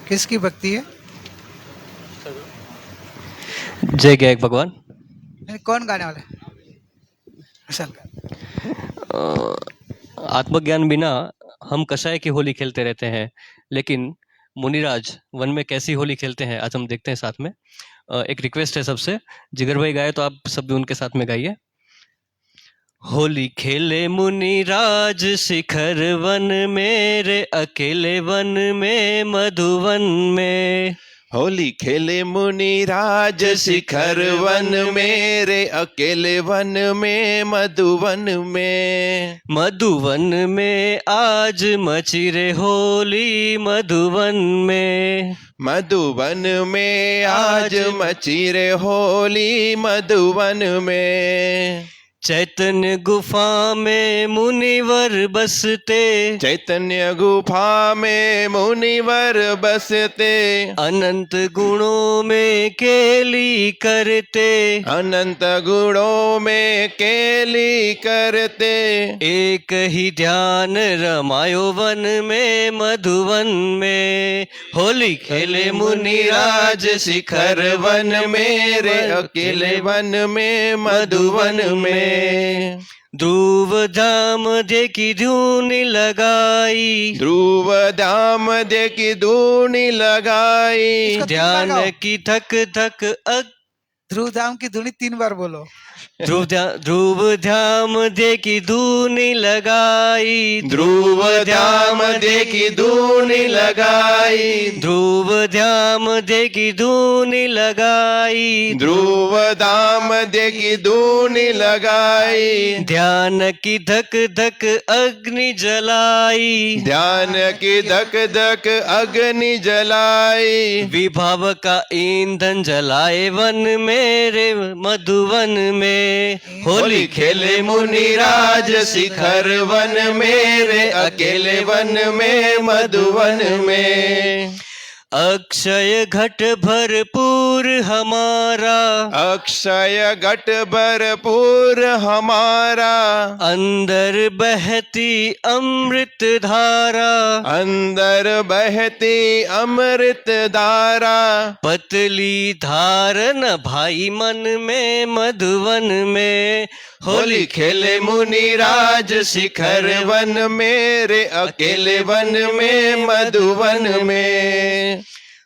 किसकी भक्ति है? जय गायक भगवान। कौन गाने वाला है? विशाल का। आत्मज्ञान बिना हम कषाय की होली खेलते रहते हैं, लेकिन मुनिराज वन में कैसी होली खेलते हैं आज हम देखते हैं साथ में। एक रिक्वेस्ट है सबसे, जिगर भाई गाए तो आप सब भी उनके साथ में गाइए। होली खेले मुनिराज शिखर वन मेरे अकेले वन में मधुवन में। होली खेले मुनिराज शिखर वन मेरे अकेले वन में मधुवन में। मधुवन में आज मची रे होली मधुवन में। मधुवन में आज मची रे होली मधुवन में। चैतन्य गुफा में मुनिवर बसते, चैतन्य गुफा में मुनिवर बसते। अनंत गुणों में केली करते, अनंत गुणों में केली करते। एक ही ध्यान रमायो वन में मधुवन में। होली खेले मुनिराज शिखर वन मेरे अकेले वन में मधुवन में। ध्रुव धाम दे की धून लगाई, ध्रुव धाम दे की धून लगाई। ध्यान की थक थक ध्रुव धाम की धुनी 3 बार बोलो। ध्रुव धाम दे की धून लगाई, ध्रुव धाम दे की धून लगाई। ध्रुव धाम दे की धून लगाई। ध्रुव धाम दे की धून लगाई। ध्यान की धक धक अग्नि जलाई, ध्यान की धक धक अग्नि जलाई। विभाव का ईंधन जलाए वन मेरे मधुवन में। होली खेले मुनिराज शिखर वन मेरे अकेले वन में मधुवन में। अक्षय घट भरपूर हमारा, अक्षय घट भरपूर हमारा। अंदर बहती अमृत धारा, अंदर बहती अमृत धारा। पतली धार न भाई मन में मधुवन में। होली खेले मुनिराज शिखर वन मेरे अकेले वन में मधुवन में।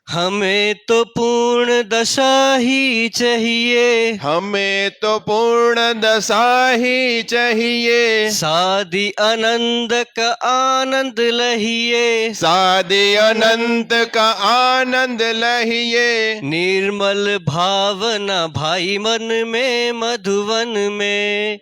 हमें तो पूर्ण दशा ही चाहिए, हमें तो पूर्ण दशा ही चाहिए। सादी आनंद का आनंद लहिए, सादे अनंत का आनंद लहिए। निर्मल भावना भाई मन में मधुवन में।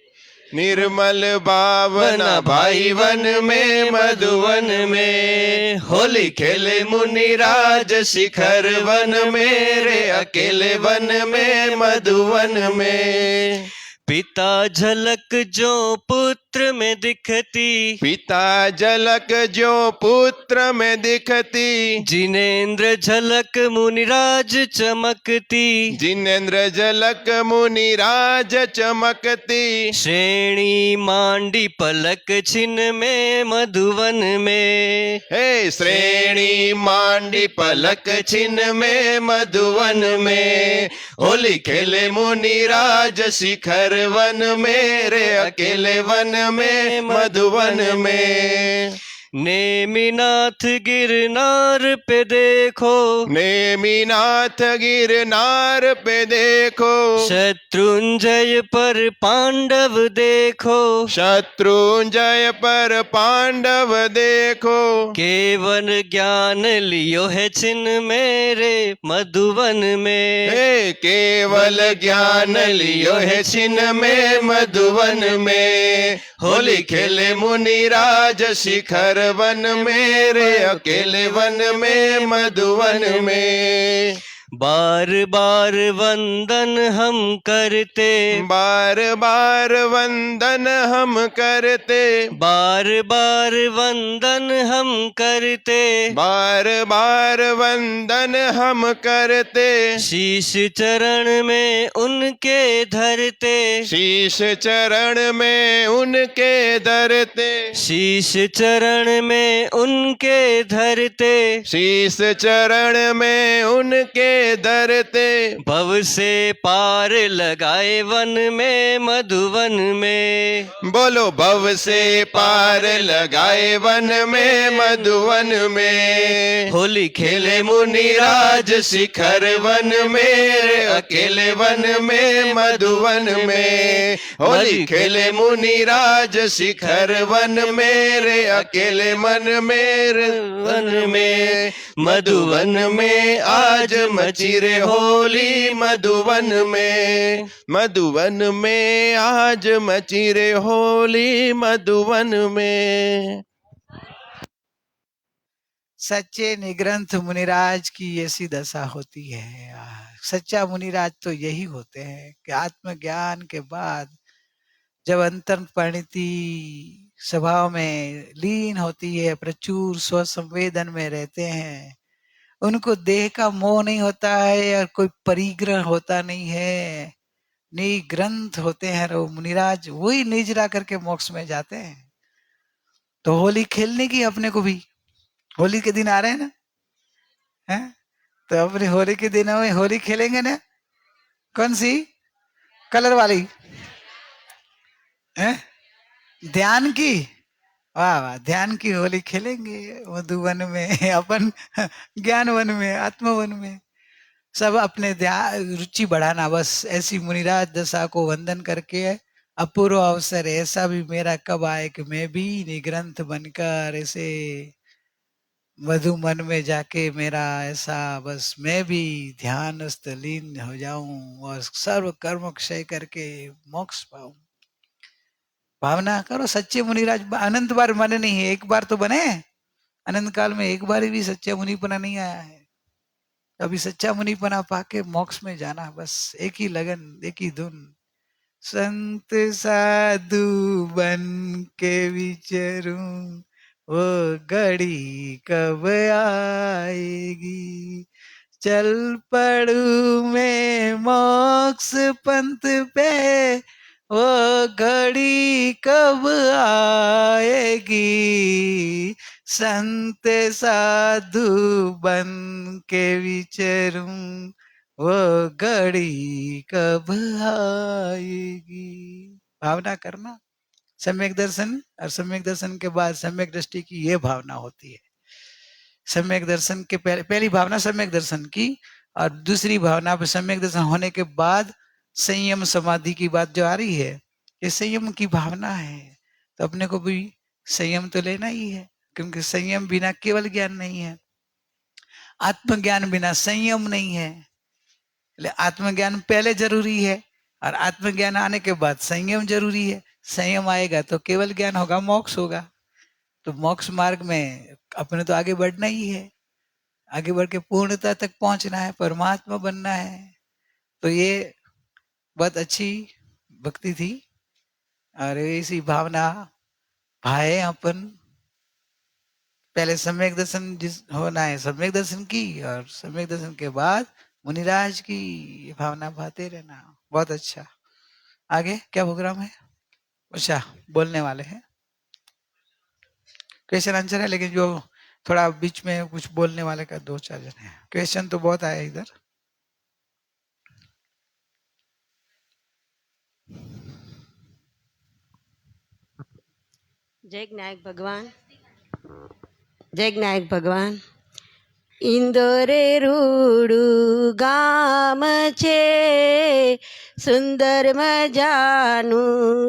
निर्मल भावना भाई वन में मधुवन में। होली खेले मुनिराज शिखर वन मेरे अकेले वन में मधुवन में। पिता झलक जो पुत्र में दिखती, पिता झलक जो पुत्र में दिखती। जिनेन्द्र झलक मुनिराज चमकती, जिनेन्द्र झलक मुनिराज चमकती। श्रेणी मांडी पलक छिन में मधुवन में। हे श्रेणी मांडी पलक छिन में मधुवन में। होली खेले मुनिराज शिखर वन मेरे अकेले वन में मधुवन में। नेमिनाथ गिरनार पे देखो, नेमिनाथ गिरनार पे देखो। शत्रुंजय पर पांडव देखो, शत्रुंजय पर पांडव देखो। केवल ज्ञान लियो है छिन मेरे मधुवन में। हे केवल ज्ञान लियो है छिन में मधुवन में। होली खेले मुनिराज शिखर वन मेरे अकेले वन में मधुवन में। बार बार वंदन हम करते, बार बार वंदन हम करते, बार बार वंदन हम करते, बार बार वंदन हम करते, शीश चरण में उनके धरते, शीश चरण में उनके धरते, शीश चरण में उनके धरते, शीश चरण में उनके धरते, भव से पार लगाए वन में मधुवन में, बोलो भव से पार लगाए वन में मधुवन में, होली खेले मुनिराज शिखर वन में, अकेले वन में मधुवन में, होली खेले मुनिराज शिखर वन मेरे, अकेले मन मेरे वन में, मधुवन में आज मची रे होली, मधुवन में, मधुवन में आज मची रे होली, मधुवन में। सच्चे निग्रंथ मुनिराज की ऐसी दशा होती है। सच्चा मुनिराज तो यही होते हैं कि आत्मज्ञान के बाद जब अंतर परिणति स्वभाव में लीन होती है, प्रचुर स्व संवेदन में रहते हैं, उनको देह का मोह नहीं होता है और कोई परिग्रह होता नहीं है, निग्रंथ होते हैं वो मुनिराज, वही निजरा करके मोक्ष में जाते हैं। तो होली खेलने की अपने को भी, होली के दिन आ रहे हैं ना, हैं? तो अपने होली के दिनों में होली खेलेंगे ना, कौन सी कलर वाली हैं? ध्यान की, वाह वाह, ध्यान की होली खेलेंगे मधुवन में, अपन ज्ञान वन में, आत्मवन में, सब अपने ध्यान रुचि बढ़ाना बस। ऐसी मुनिराज दशा को वंदन करके अपूर्व अवसर ऐसा भी मेरा कब आए कि मैं भी निग्रंथ बनकर ऐसे मधुमन में जाके मेरा ऐसा बस मैं भी ध्यानस्थ लीन हो जाऊं और सर्व कर्म क्षय करके मोक्ष पाऊं। भावना करो। सच्चे मुनिराज अनंत बार बने नहीं है, एक बार तो बने, अनंत काल में एक बार भी सच्चा मुनिपना नहीं आया है। अभी सच्चा मुनिपना पाके मोक्ष में जाना, बस एक ही लगन, एक ही धुन। संत साधु बन के विचरूं, वो घड़ी कब आएगी, चल पड़ू में मोक्ष पंथ पे, वो घड़ी कब आएगी, संत साधु बन के विचरूं, वो घड़ी कब आएगी। भावना करना, सम्यक दर्शन, और सम्यक दर्शन के बाद सम्यक दृष्टि की ये भावना होती है। सम्यक दर्शन के पहली भावना सम्यक दर्शन की, और दूसरी भावना पे सम्यक दर्शन होने के बाद संयम समाधि की बात जो आ रही है, ये संयम की भावना है। तो अपने को भी संयम तो लेना ही है, क्योंकि संयम बिना केवल ज्ञान नहीं है, आत्मज्ञान बिना संयम नहीं है। आत्मज्ञान पहले जरूरी है और आत्मज्ञान आने के बाद संयम जरूरी है। संयम आएगा तो केवल ज्ञान होगा, मोक्ष होगा। तो मोक्ष मार्ग में अपने तो आगे बढ़ना ही है, आगे बढ़ के पूर्णता तक पहुंचना है, परमात्मा बनना है। तो ये बहुत अच्छी भक्ति थी और इसी भावना भाए अपन पहले सम्यक दर्शन जिस होना है सम्यक दर्शन की, और सम्यक दर्शन के बाद मुनिराज की भावना भाते रहना। बहुत अच्छा। आगे क्या प्रोग्राम है? अच्छा, बोलने वाले हैं, क्वेश्चन आंसर है, लेकिन जो थोड़ा बीच में कुछ बोलने वाले का 2-4 जन है। क्वेश्चन तो बहुत आया इधर। जय ज्ञायक भगवान, जय ज्ञायक भगवान। इंदोरे रूडू गाम छे, सुंदर मजानु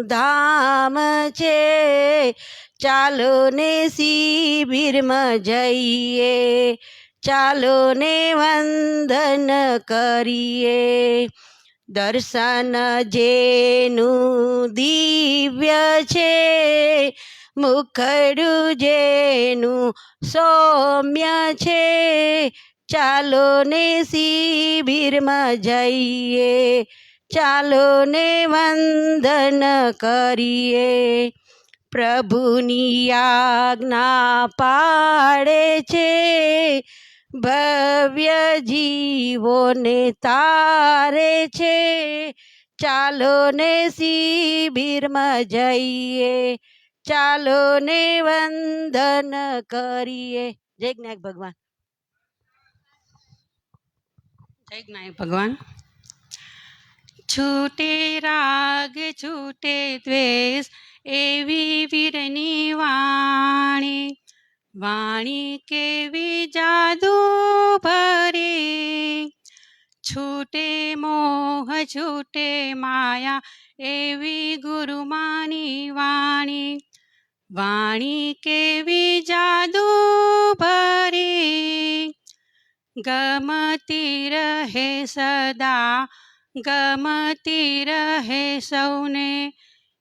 धाम छे, चालो ने शिबिर में जइए, चालो ने वंदन करिए, दर्शन जेनु दिव्य छे, मुखड़ू जेनु सौम्य छे, ચાલો ને શિબિરમાં જઈએ, ચાલો ને વંદન કરીએ. પ્રભુની આજ્ઞા પાડે છે, ભવ્ય જીવોને તારે છે. ચાલો ને શિબિરમાં જઈએ, ચાલો ને વંદન કરીએ. જય જ્ઞાયક ભગવાન. જય જ્ઞાયક ભગવાન. છૂટે રાગ છૂટે દ્વેષ, એવી વીરની વાણી. વાણી કેવી જાદુ ભરે, છૂટે મોહ છૂટે માયા, એવી ગુરુમાની વાણી. વાણી કેવી જાદુ ભરી, ગમતી રહે સદા, ગમતી રહે સૌને.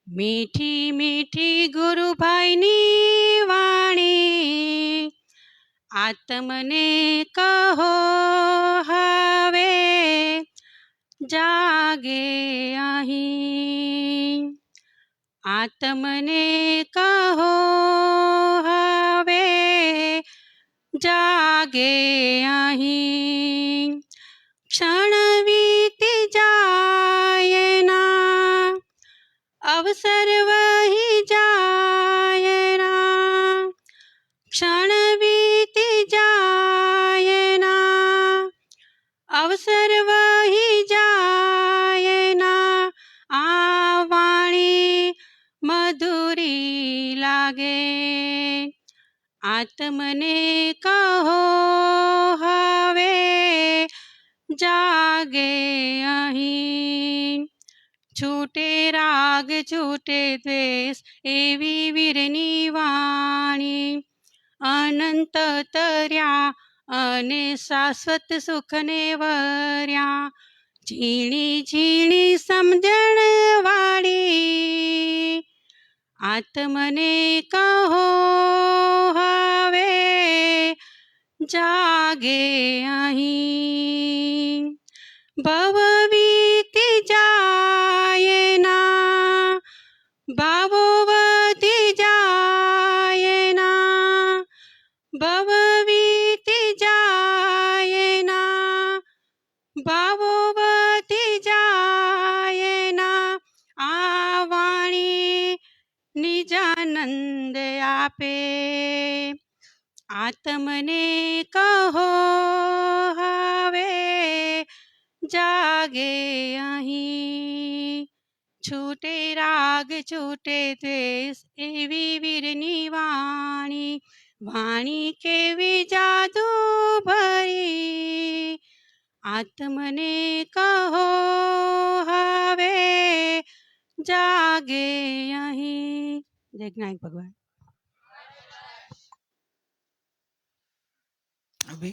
મીઠી મીઠી ગુરુભાઈની વાણી. આત્મને કહો હવે જાગે અહીં, આત્મને કહો હવે જાગે અહીં. ક્ષણ વીતી જાય ના, અવસર વહી જાય ના. ક્ષણ વીતી જાય ના, અવસર વહી જાય ના. આ વાણી મધુરી લાગે, આત્મને કહો હવે જાગે અહીં. છૂટે રાગ છૂટે દ્વેષ, એવી વીરની વાણી. અનંત તર્યા અને શાશ્વત સુખને વર્યા, ઝીણી ઝીણી સમજણ વાળી. આત્મને કહો હવે જાગે અહીં. ભવ વીતી જાય ના, ભાવો વધી જાય ના. ભવ વીતી જાય ના, ભાવો વધી જાય ના. આ વાણી નિજાનંદ આપે, આત્મને કહો હવે જાગે અહીં. છૂટે રાગ છૂટે દ્વેષ, એવી વીરની વાણી. વાણી કેવી જાદુ ભરી, આત્મને કહો હવે જાગે અહીં. જય જ્ઞાયક ભગવાન. अभी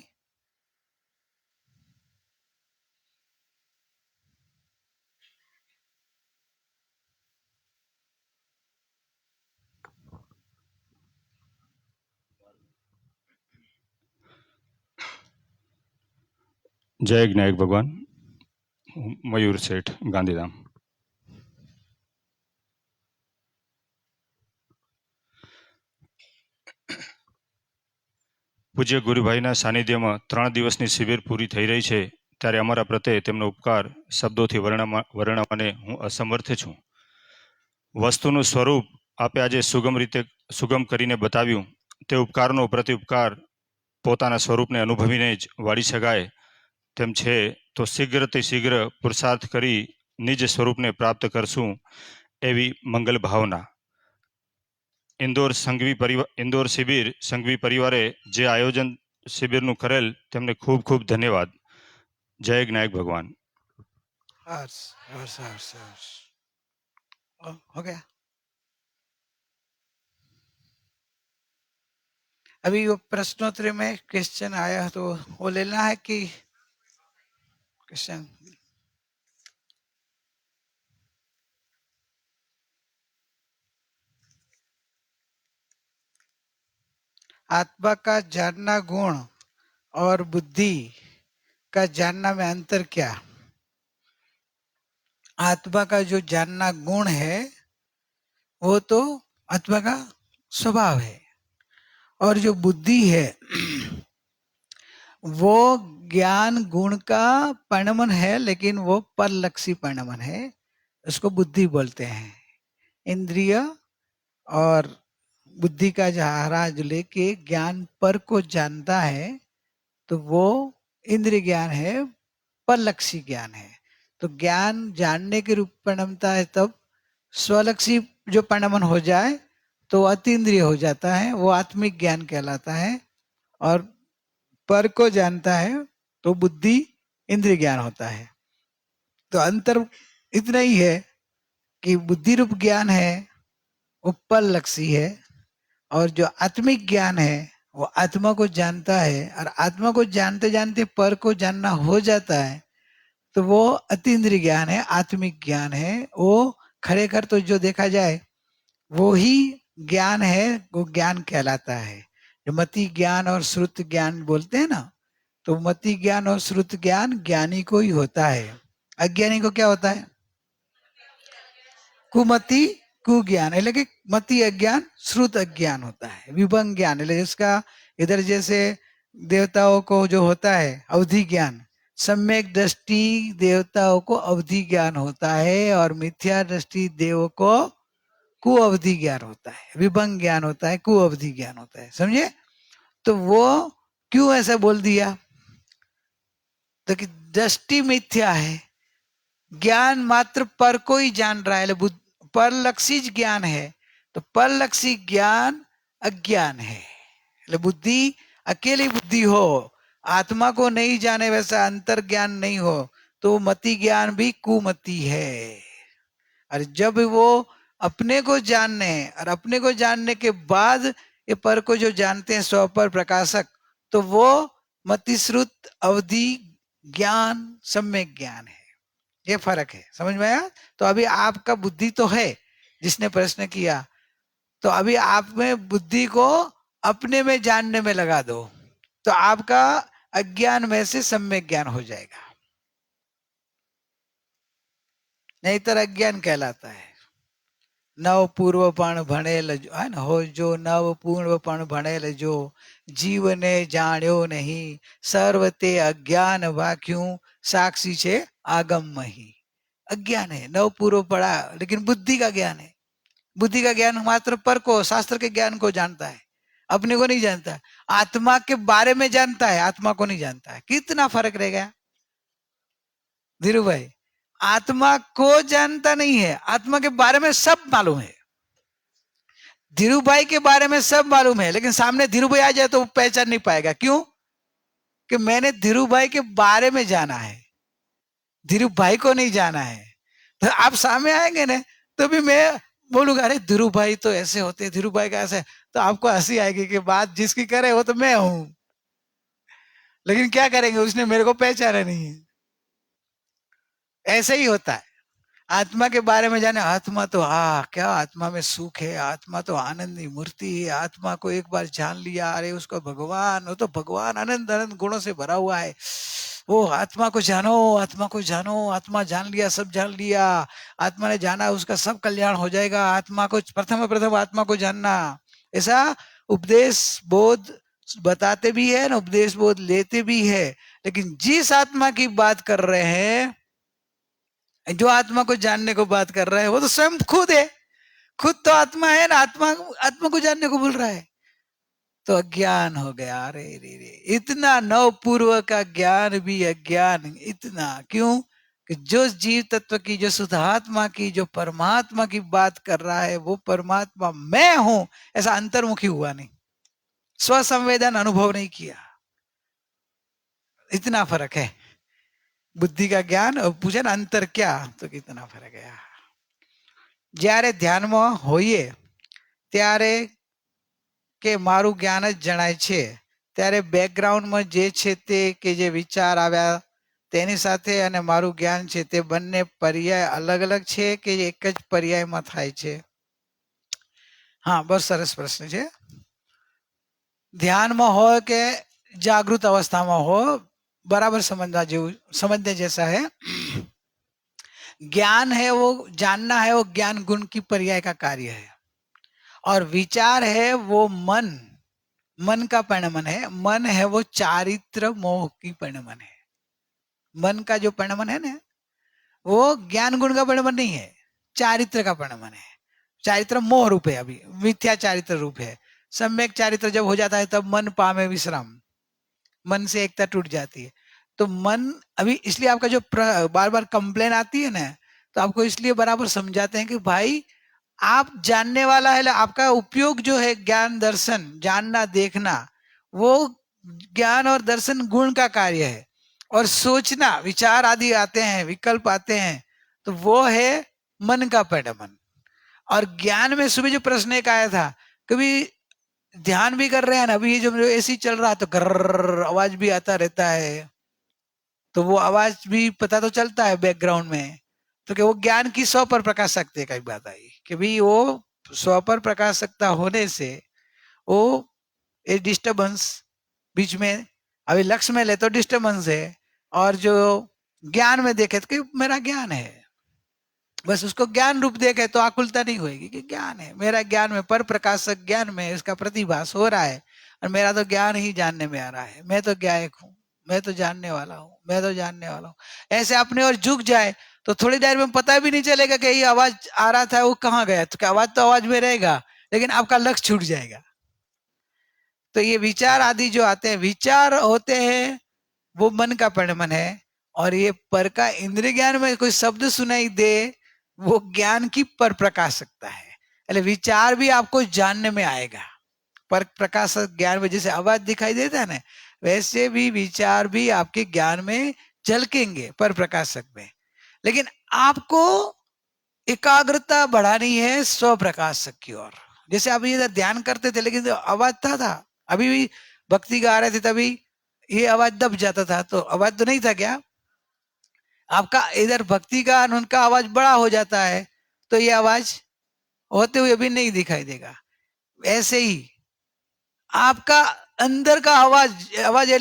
जय ज्ञायक भगवान. मयूर सेठ, गांधीधाम. પૂજ્ય ગુરુભાઈના સાનિધ્યમાં 3 દિવસની શિબિર પૂરી થઈ રહી છે, ત્યારે અમારા પ્રત્યે તેમનો ઉપકાર શબ્દોથી વર્ણવવાને હું અસમર્થ છું. વસ્તુનું સ્વરૂપ આપે આજે સુગમ કરીને બતાવ્યું. તે ઉપકારનો પ્રત્યુપકાર પોતાના સ્વરૂપને અનુભવીને જ વાળી શકાય તેમ છે, તો શીઘ્રથી શીઘ્ર પુરુષાર્થ કરી નિજ સ્વરૂપને પ્રાપ્ત કરશું, એવી મંગલ ભાવના. ઇન્દોર શિબિર સંઘવી પરિવારે જે આયોજન શિબિરનું કરેલ, તેમને ખૂબ ખૂબ ધન્યવાદ. જય જ્ઞાયક ભગવાન. हर्ष हर्ष हर्ष हर्ष हो गया. अभी वो प्रश्नोत्तरी में क्वेश्चन आया तो वो लेना है कि क्वेश्चन. आत्मा का जानना गुण और बुद्धि का जानना में अंतर क्या? आत्मा का जो जानना गुण है वो तो आत्मा का स्वभाव है, और जो बुद्धि है वो ज्ञान गुण का परिणमन है, लेकिन वो परलक्षी परिणमन है, उसको बुद्धि बोलते हैं। इंद्रिय और बुद्धि का सहारा जो लेके ज्ञान पर को जानता है तो वो इंद्रिय ज्ञान है, परलक्षी ज्ञान है। तो ज्ञान जानने के रूप परिणमता है, तब स्वलक्षी जो परिणमन हो जाए तो अतीन्द्रिय हो जाता है, वो आत्मिक ज्ञान कहलाता है। और पर को जानता है तो बुद्धि इंद्रिय ज्ञान होता है। तो अंतर इतना ही है कि बुद्धि रूप ज्ञान है वो परलक्षी है, और जो आत्मिक ज्ञान है वो आत्मा को जानता है, और आत्मा को जानते जानते पर को जानना हो जाता है, तो वो अतीन्द्रिय ज्ञान है, आत्मिक ज्ञान है। वो खरेखर तो जो देखा जाए वो ही ज्ञान है, वो ज्ञान कहलाता है। जो मति ज्ञान और श्रुत ज्ञान बोलते हैं ना, तो मति ज्ञान और श्रुत ज्ञान ज्ञानी को ही होता है। अज्ञानी को क्या होता है? कुमति कुज्ञान, એટલે કે મતિ अज्ञान श्रुत अज्ञान होता है। विभंग ज्ञान એટલે इसका इधर जैसे देवताओं को जो होता है अवधि ज्ञान, सम्यक दृष्टि देवताओं को अवधि ज्ञान होता है, और मिथ्या दृष्टि देवों को कुअवधि ज्ञान होता है। विभंग ज्ञान होता है, कुअवधि ज्ञान होता है, समझे? तो वो क्यों ऐसा बोल दिया? तो कि दृष्टि मिथ्या है, ज्ञान मात्र पर को ही जान रहा है, परलक्षी ज्ञान है, तो परलक्षी ज्ञान अज्ञान है। बुद्धि अकेली बुद्धि हो, आत्मा को नहीं जाने, वैसा अंतर ज्ञान नहीं हो, तो मति ज्ञान भी कुमति है। और जब वो अपने को जानने और अपने को जानने के बाद ये पर को जो जानते हैं स्वपर प्रकाशक, तो वो मतिश्रुत अवधि ज्ञान सम्यक ज्ञान है। ये फर्क है, समझ में आया? तो अभी आपका बुद्धि तो है, जिसने प्रश्न किया, तो अभी आप में बुद्धि को अपने में जानने में लगा दो, तो आपका अज्ञान में से सम्यक ज्ञान हो जाएगा, नहीं तो अज्ञान कहलाता है। नव पूर्व पण भणेल है ना, हो जो नव पूर्व पण भणेल जो जीव ने जाण्यो नहीं, सर्व ते अज्ञान वाक्यूं साक्षी छे आगम मही। अज्ञान है, नव पूर्व पढ़ा, लेकिन बुद्धि का ज्ञान है। बुद्धि का ज्ञान मात्र पर को, शास्त्र के ज्ञान को जानता है, अपने को नहीं जानता। आत्मा के बारे में जानता है, आत्मा को नहीं जानता है। कितना फर्क रह गया धीरू भाई? आत्मा को जानता नहीं है, आत्मा के बारे में सब मालूम है। धीरू भाई के बारे में सब मालूम है, लेकिन सामने धीरू भाई आ जाए तो पहचान नहीं पाएगा। क्यों? कि मैंने धीरू भाई के बारे में जाना है, धीरू भाई को नहीं जाना है। तो आप सामने आएंगे ना, तो भी मैं बोलूंगा अरे धीरू भाई तो ऐसे होते, धीरू भाई का ऐसे, तो आपको हंसी आएगी कि बात जिसकी करे वो तो मैं हूं, लेकिन क्या करेंगे, उसने मेरे को पहचाना नहीं है। ऐसे ही होता है। आत्मा के बारे में जाने, आत्मा तो क्या आत्मा में सुख है, आत्मा तो आनंद की मूर्ति है, आत्मा को एक बार जान लिया, अरे उसको भगवान, वो तो भगवान आनंद आनंद गुणों से भरा हुआ है, वो आत्मा को जानो, आत्मा को जानो, आत्मा जान लिया, सब जान लिया, आत्मा ने जाना उसका सब कल्याण हो जाएगा, आत्मा को प्रथम आत्मा को जानना। ऐसा उपदेश बोध बताते भी है ना, उपदेश बोध लेते भी है, लेकिन जिस आत्मा की बात कर रहे हैं, जो आत्मा को जानने को बात कर रहा है, वो तो स्वयं खुद है, खुद तो आत्मा है ना, आत्मा को जानने को बोल रहा है, तो अज्ञान हो गया। अरे रे रे, इतना नव पूर्व का ज्ञान भी अज्ञान। इतना क्यों? कि जो जीव तत्व की, जो शुद्धात्मा की, जो परमात्मा की बात कर रहा है, वो परमात्मा मैं हूं, ऐसा अंतर्मुखी हुआ नहीं, स्वसंवेदन अनुभव नहीं किया। इतना फर्क है बुद्धि का ज्ञान। और पूछे ना अंतर क्या, तो कितना फर्क है। જ્યારે ધ્યાનમાં હોઈએ ત્યારે કે મારું જ્ઞાન જ જણાય છે, ત્યારે બેકગ્રાઉન્ડમાં જે છે તે કે જે વિચાર આવ્યા તેની સાથે અને મારું જ્ઞાન છે તે બંને પર્યાય અલગ અલગ છે કે એક જ પર્યાયમાં થાય છે? હા, બસ સરસ પ્રશ્ન છે. ધ્યાનમાં હોય કે જાગૃત અવસ્થામાં હો, બરાબર समझने जैसा है। ज्ञान है वो जानना है, वो ज्ञान गुण की पर्याय का कार्य है। और विचार है वो मन का परिणमन है। मन है वो चारित्र मोह की परिणमन है। मन का जो परिणमन है ना, वो ज्ञान गुण का परिणमन नहीं है, चारित्र का परिणमन है। चारित्र मोह रूप है, अभी मिथ्या चारित्र रूप है। सम्यक चारित्र जब हो जाता है तब मन पामे विश्राम, मन से एकता टूट जाती है। तो मन अभी इसलिए आपका जो बार बार कंप्लेन आती है ना, तो आपको इसलिए बराबर समझाते हैं कि भाई आप जानने वाला है, आपका उपयोग जो है ज्ञान दर्शन जानना देखना, वो ज्ञान और दर्शन गुण का कार्य है। और सोचना विचार आदि आते हैं, विकल्प आते हैं, तो वो है मन का परिणमन। और ज्ञान में सुबह जो प्रश्न एक आया था, कभी ध्यान भी कर रहे हैं ना, अभी ये जो एसी चल रहा है तो गर्र आवाज भी आता रहता है, तो वो आवाज भी पता तो चलता है बैकग्राउंड में। तो कि वो ज्ञान की स्व पर प्रकाशकता की बात आई कि भाई वो स्व पर प्रकाशकता होने से वो एक डिस्टर्बेंस बीच में, अभी लक्ष्य में ले तो डिस्टर्बेंस है, और जो ज्ञान में देखे तो कि मेरा ज्ञान है, बस उसको ज्ञान रूप देखे तो आकुलता नहीं होगी कि ज्ञान है, मेरा ज्ञान में पर प्रकाशक ज्ञान में इसका प्रतिभास हो रहा है, और मेरा तो ज्ञान ही जानने में आ रहा है। मैं तो ज्ञायक हूँ, मैं तो जानने वाला हूँ, मैं तो जानने वाला हूँ। ऐसे अपने और झुक जाए तो थोड़ी देर में पता भी नहीं चलेगा कि ये आवाज आ रहा था वो कहाँ गया। तो क्या आवाज तो आवाज में रहेगा, लेकिन आपका लक्ष्य छूट जाएगा। तो ये विचार आदि जो आते हैं, विचार होते हैं वो मन का परिणमन है। और ये पर का इंद्रिय ज्ञान में कोई शब्द सुनाई दे, वो ज्ञान की पर प्रकाशकता है। એટલે विचार भी आपको जानने में आएगा। पर प्रकाशक ज्ञान में जैसे आवाज दिखाई देता है ना, वैसे भी विचार भी आपके ज्ञान में झलकेंगे पर प्रकाशक में। लेकिन आपको एकाग्रता बढ़ानी है स्व प्रकाशक की ओर। जैसे आप इधर ध्यान करते थे, लेकिन आवाज था अभी भी भक्ति गा रहे थे, तभी ये आवाज दब जाता था, तो आवाज तो नहीं था क्या? आपका इधर भक्ति का उनका आवाज बड़ा हो जाता है, तो ये आवाज होते हुए भी नहीं दिखाई देगा। ऐसे ही आपका अंदर का आवाज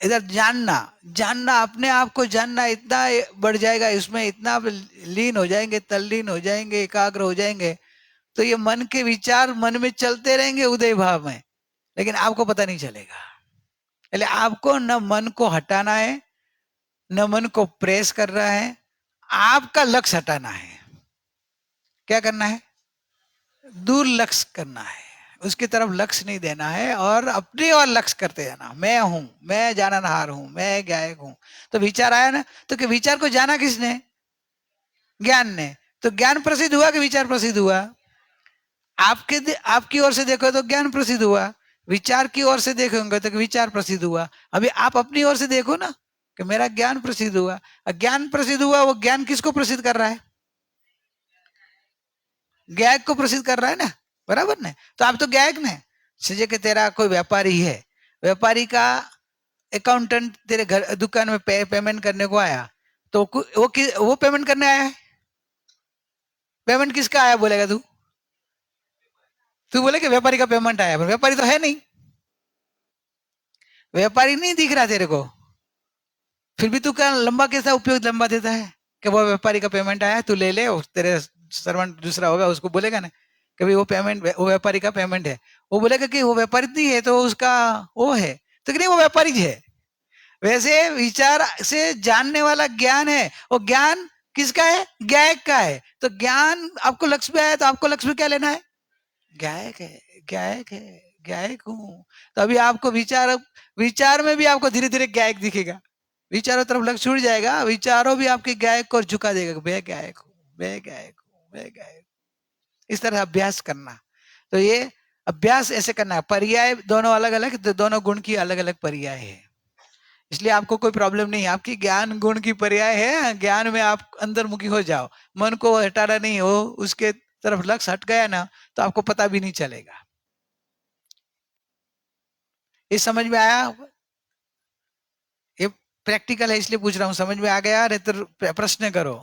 इधर जानना अपने आप को जानना इतना बढ़ जाएगा, इसमें इतना लीन हो जाएंगे, तल्लीन हो जाएंगे, एकाग्र हो जाएंगे, तो ये मन के विचार मन में चलते रहेंगे उदय भाव में, लेकिन आपको पता नहीं चलेगा। એટલે आपको न मन को हटाना है, न मन को प्रेस कर रहा है, आपका लक्ष्य हटाना है। क्या करना है? दूर लक्ष्य करना है, उसकी तरफ लक्ष्य नहीं देना है, और अपने और लक्ष्य करते जाना। मैं हूं, मैं जाननहार हूं, मैं गायक हूं। तो विचार आया ना, तो कि विचार को जाना किसने? ज्ञान ने। तो ज्ञान प्रसिद्ध हुआ कि विचार प्रसिद्ध हुआ? आपकी ओर से देखो तो ज्ञान प्रसिद्ध हुआ, विचार की ओर से देखोगे तो विचार प्रसिद्ध हुआ। अभी आप अपनी ओर से देखो ना कि मेरा ज्ञान प्रसिद्ध हुआ। ज्ञान प्रसिद्ध हुआ, वो ज्ञान किसको प्रसिद्ध कर रहा है? गायक को प्रसिद्ध कर रहा है ना, बराबर ना? तो आप तो गायक ने समझे कि तेरा कोई व्यापारी है, व्यापारी का अकाउंटेंट तेरे घर दुकान में पेमेंट करने को आया, तो वो पेमेंट करने आया है। पेमेंट किसका आया बोलेगा तू? तू बोले कि व्यापारी का पेमेंट आया, पर व्यापारी तो है नहीं, व्यापारी नहीं दिख रहा तेरे को, फिर भी तू क्या लंबा कैसा उपयोग लंबा देता है कि वो व्यापारी का पेमेंट आया, तू ले ले, तेरे सर्वेंट दूसरा होगा उसको बोलेगा ना कभी वो पेमेंट, वो व्यापारी का पेमेंट है, वो बोलेगा कि वो व्यापारी नहीं है तो उसका वो है, तो नहीं वो व्यापारी है। वैसे विचार से जानने वाला ज्ञान है, वो ज्ञान किसका है? गायक का है। तो ज्ञान आपको लक्ष्य में आया, तो आपको लक्ष्य में क्या लेना है? गायक है, गायक है, गायक हूं। तो अभी आपको विचार में भी आपको धीरे धीरे गायक दिखेगा, विचारों तरफ लक्ष्य छूट जाएगा, विचारों भी आपके गायक को झुका देगा, मैं गायक हूँ, मैं गायक हूँ, मैं गायक। इस तरह अभ्यास करना। तो ये अभ्यास ऐसे करना है। पर्याय दोनों अलग अलग, तो दोनों गुण की अलग अलग पर्याय है, इसलिए आपको कोई प्रॉब्लम नहीं है। आपकी ज्ञान गुण की पर्याय है, ज्ञान में आप अंतर्मुखी हो जाओ, मन को हटाना नहीं हो, उसके तरफ लक्ष्य हट गया ना तो आपको पता भी नहीं चलेगा। ये समझ में आया? ये प्रैक्टिकल है इसलिए पूछ रहा हूं, समझ में आ गया? नहीं तो प्रश्न करो,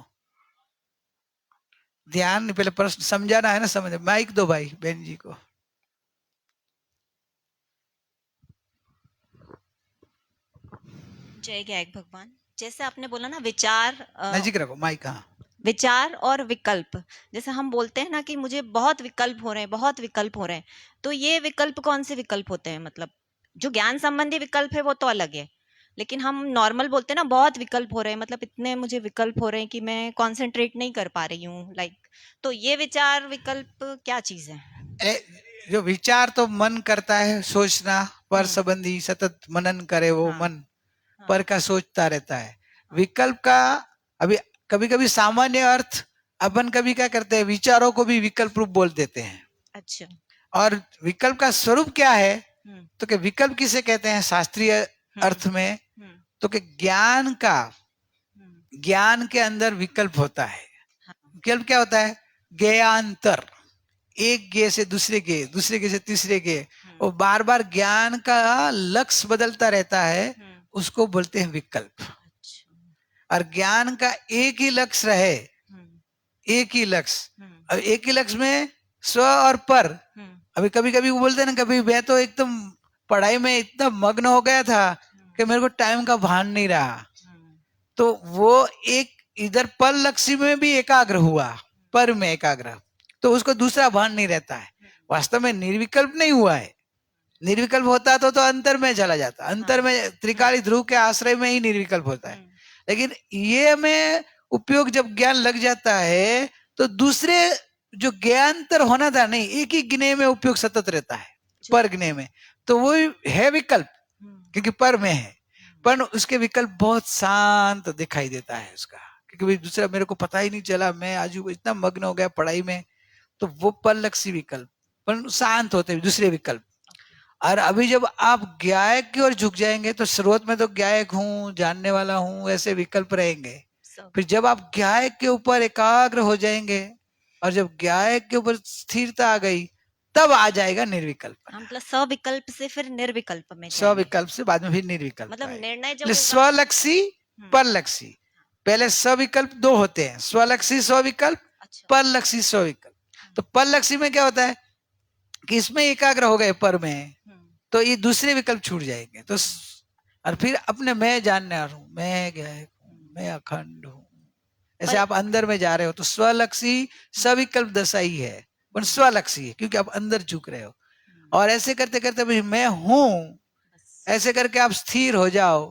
ध्यान पहले प्रश्न समझाना है ना, समझ। माइक दो भाई बहन जी को। जय गायक भगवान। जैसे आपने बोला ना विचार, नजीक रखो माइक। हाँ, विचार और विकल्प। जैसे हम बोलते हैं ना कि मुझे बहुत विकल्प हो रहे हैं, बहुत विकल्प हो रहे हैं, तो ये विकल्प कौन से विकल्प होते हैं? मतलब जो ज्ञान संबंधी विकल्प है वो तो अलग है, लेकिन हम नॉर्मल बोलते हैं ना बहुत विकल्प हो रहे हैं, मतलब इतने मुझे विकल्प हो रहे हैं कि मैं कंसंट्रेट नहीं कर पा रही हूँ, लाइक। तो ये विचार विकल्प क्या चीज है? जो विचार तो मन करता है, सोचना, पर हम्म, संबंधी सतत मनन करे वो हाँ, मन, हाँ, पर का सोचता रहता है। हाँ, विकल्प का अभी कभी कभी सामान्य अर्थ अपन कभी क्या करते हैं, विचारों को भी विकल्प रूप बोल देते हैं। अच्छा, और विकल्प का स्वरूप क्या है, हम्म, तो कि विकल्प किसे कहते हैं शास्त्रीय अर्थ में, हम्म, तो कि ज्ञान का, हम्म, ज्ञान के अंदर विकल्प होता है। हाँ, विकल्प क्या होता है, ज्ञानांतर, एक गे से दूसरे गे, दूसरे गे से तीसरे गे, और बार बार ज्ञान का लक्ष्य बदलता रहता है, उसको बोलते हैं विकल्प। अच्छा, और ज्ञान का एक ही लक्ष्य रहे, एक ही लक्ष्य, अब एक ही लक्ष्य में स्व और पर। अभी कभी कभी वो बोलते हैं ना, कभी मैं तो एकदम पढ़ाई में इतना मग्न हो गया था कि मेरे को टाइम का भान नहीं रहा, तो वो एक इधर पर लक्ष्य में भी एकाग्र हुआ, पर में एकाग्र, तो उसको दूसरा भान नहीं रहता है। वास्तव में निर्विकल्प नहीं हुआ है। निर्विकल्प होता तो अंतर में चला जाता, अंतर में त्रिकाली ध्रुव के आश्रय में ही निर्विकल्प होता है। लेकिन ये में उपयोग जब ज्ञान लग जाता है, तो दूसरे जो ज्ञानतर होना था नहीं, एक ही गिने में उपयोग सतत रहता है, पर गिने में, तो वो है विकल्प, क्योंकि पर में है, पर उसके विकल्प बहुत शांत दिखाई देता है उसका, क्योंकि भाई दूसरा मेरे को पता ही नहीं चला, मैं आज इतना मग्न हो गया पढ़ाई में, तो वो परलक्षी विकल्प पर शांत होते हैं दूसरे विकल्प। और अभी जब आप गायक की ओर झुक जाएंगे, तो शुरुआत में तो गायक हूँ, जानने वाला हूँ, ऐसे विकल्प रहेंगे। फिर जब आप गायक के ऊपर एकाग्र हो जाएंगे, और जब गायक के ऊपर स्थिरता आ गई, तब आ जाएगा निर्विकल्प। मतलब सविकल्प से फिर निर्विकल्प में जाएंगे। स्विकल्प से बाद में फिर निर्विकल्प मतलब आएगा। निर्णय जब इसलिए होगा, स्वलक्षी परलक्षी, पहले सविकल्प दो होते हैं, स्वलक्षी स्विकल्प, अच्छा, परलक्षी स्विकल्प। तो परलक्षी में क्या होता है कि इसमें एकाग्र हो गए पर में, तो ये दूसरे विकल्प छूट जाएंगे, तो और फिर अपने मैं जानने आ रहा हूं, मैं गायक हूं, मैं अखंड हूं, ऐसे आप अंदर में जा रहे हो, तो स्वलक्षी सविकल्प दशा ही है, पर स्वलक्षी है क्योंकि आप अंदर झुक रहे हो। और ऐसे करते करते भाई मैं हूं, ऐसे करके आप स्थिर हो जाओ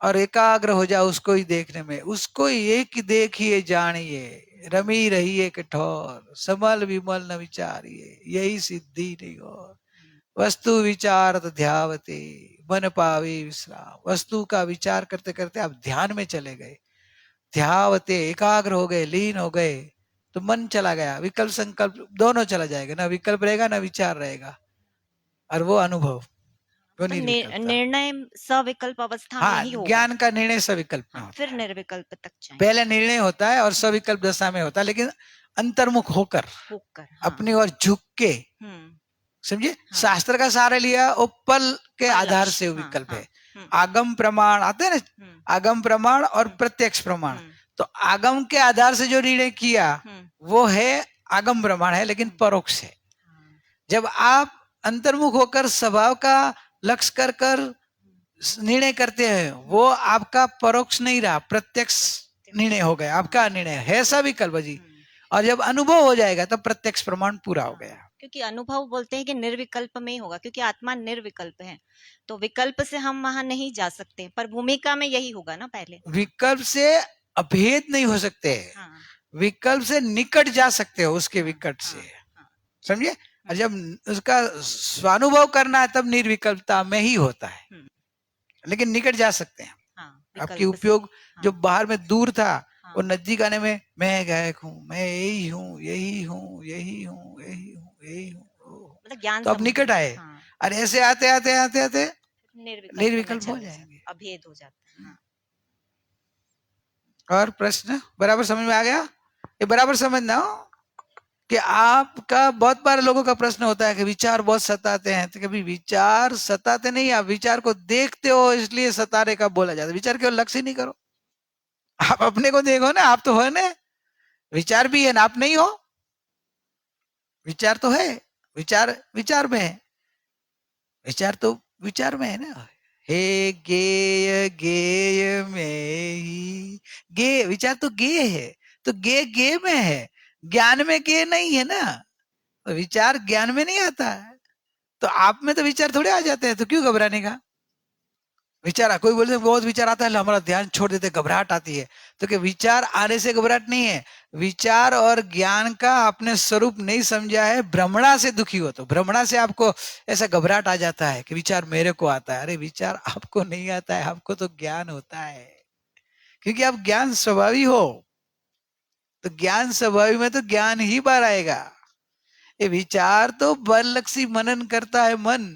और एकाग्र हो जाओ उसको ही देखने में, उसको ही एक देखिए जानिए, रमी रहिए कठोर, समल विमल न विचारिए, यही सिद्धि नहीं और वस्तु विचार ध्यावते, मन पावे विश्राम। वस्तु का विचार करते करते आप ध्यान में चले गए, ध्यावते एकाग्र हो गए, लीन हो गए, तो मन चला गया, विकल्प संकल्प दोनों चला जाएगा, ना विकल्प रहेगा ना विचार रहेगा, और वो अनुभव वो तो निर्विकल्पता। निर्णय सविकल्प अवस्था में हाँ, ही होगा, ज्ञान का निर्णय सविकल्प में हाँ, होता फिर है। निर्विकल्प तक जाएंगे। पहले निर्णय होता है और सविकल्प दशा में होता है, लेकिन अंतर्मुख होकर, हाँ, अपनी ओर झुक के, समझे, हाँ, शास्त्र का सहारा लिया, वो पल के आधार से हाँ, विकल्प हाँ, है। आगम प्रमाण आते हैं ना, आगम प्रमाण और प्रत्यक्ष प्रमाण, तो आगम के आधार से जो निर्णय किया वो है आगम प्रमाण है, लेकिन परोक्ष है। जब आप अंतर्मुख होकर स्वभाव का लक्ष्य कर कर निर्णय करते हैं, वो आपका परोक्ष नहीं रहा, प्रत्यक्ष निर्णय हो गया, आपका निर्णय है सविकल्प जी। और जब अनुभव हो जाएगा तब प्रत्यक्ष प्रमाण पूरा हो गया। क्योंकि अनुभव बोलते हैं कि निर्विकल्प में ही होगा, क्योंकि आत्मा निर्विकल्प है, तो विकल्प से हम वहां नहीं जा सकते, पर भूमिका में यही होगा ना पहले। विकल्प से अभेद नहीं हो सकते, विकल्प से निकट जा सकते हो, उसके विकट से, समझे। और जब उसका स्वानुभव करना है तब निर्विकल्पता में ही होता है, लेकिन निकट जा सकते हैं। आपकी उपयोग जो बाहर में दूर था, वो नजदीक आने में मैं गायक हूँ, मैं यही हूँ, यही हूँ, यही हूँ, यही हूँ, यही हूँ, मतलब ज्ञान तो अब निकट आए, और ऐसे आते आते आते आते निर्विकल्प हो जाएंगे, अभेद हो जाता है। और प्रश्न बराबर समझ में आ गया? ये बराबर समझना हो कि आपका बहुत बार लोगों का प्रश्न होता है कि विचार बहुत सताते हैं, तो कभी विचार सताते नहीं, आप विचार को देखते हो इसलिए सताने का बोला जाता है। विचार केवल लक्ष्य नहीं करो, आप अपने को देखो ना, आप तो हो ना, विचार भी है ना, आप नहीं हो, विचार तो है, विचार विचार में है, विचार तो विचार में है ना, हे गेय गेय में ही, गे विचार तो गे है, तो गे गे में है, ज्ञान में गे नहीं है ना, तो विचार ज्ञान में नहीं आता है, तो आप में तो विचार थोड़े आ जाते हैं, तो क्यों घबराने का। विचार कोई बोलते बहुत विचार आता है हमारा ध्यान छोड़ देते, घबराहट आती है, तो क्या विचार आने से घबराहट नहीं है, विचार और ज्ञान का आपने स्वरूप नहीं समझा है, भ्रमणा से दुखी हो, तो भ्रमणा से आपको ऐसा घबराहट आ जाता है कि विचार मेरे को आता है। अरे विचार आपको नहीं आता है, आपको तो ज्ञान होता है, क्योंकि आप ज्ञान स्वभावी हो, तो ज्ञान स्वभावी में तो ज्ञान ही बाहर आएगा। ये विचार तो बललक्षी मनन करता है मन,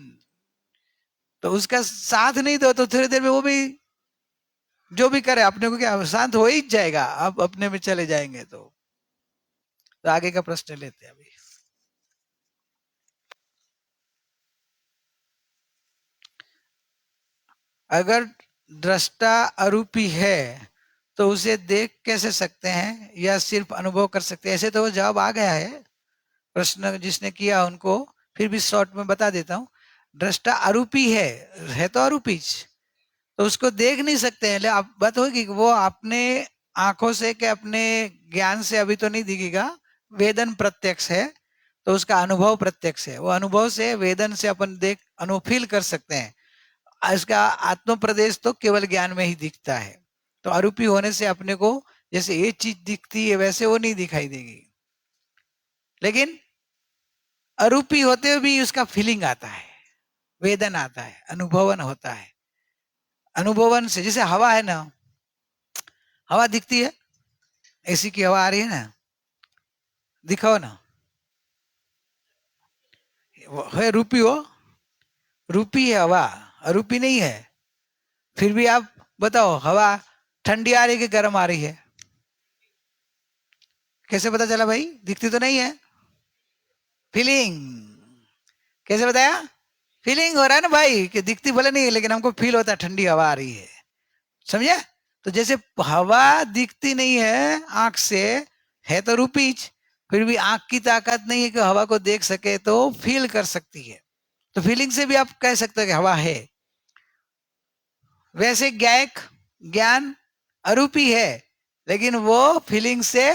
तो उसका साथ नहीं दो तो थोड़ी देर में वो भी जो भी करे अपने को क्या शांत हो ही जाएगा, आप अपने में चले जाएंगे। तो आगे का प्रश्न लेते हैं अभी। अगर दृष्टा अरूपी है तो उसे देख कैसे सकते हैं या सिर्फ अनुभव कर सकते हैं? ऐसे तो वो जवाब आ गया है, प्रश्न जिसने किया उनको फिर भी शॉर्ट में बता देता हूँ। दृष्टा अरूपी है तो अरूपी, तो उसको देख नहीं सकते हैं। आप बात होगी कि वो अपने आंखों से के अपने ज्ञान से अभी तो नहीं दिखेगा, वेदन प्रत्यक्ष है तो उसका अनुभव प्रत्यक्ष है, वो अनुभव से वेदन से अपन देख फील कर सकते हैं। इसका आत्म प्रदेश तो केवल ज्ञान में ही दिखता है, तो अरूपी होने से अपने को जैसे ये चीज दिखती है वैसे वो नहीं दिखाई देगी, लेकिन अरूपी होते हुए भी उसका फीलिंग आता है, वेदन आता है, अनुभवन होता है। अनुभवन से जैसे हवा है ना, हवा दिखती है, एसी की हवा आ रही है ना, दिखाओ ना, है रूपी, हो रूपी है हवा, अरूपी नहीं है। फिर भी आप बताओ हवा ठंडी आ रही है कि गर्म आ रही है? कैसे पता चला भाई? दिखती तो नहीं है, फीलिंग। कैसे बताया? फीलिंग हो रहा है ना भाई, कि दिखती भले नहीं है लेकिन हमको फील होता है ठंडी हवा आ रही है, समझे? तो जैसे हवा दिखती नहीं है आंख से, है तो रूपीज, फिर भी आंख की ताकत नहीं है कि हवा को देख सके, तो फील कर सकती है, तो फीलिंग से भी आप कह सकते हो कि हवा है। वैसे ज्ञान अरूपी है, लेकिन वो फीलिंग से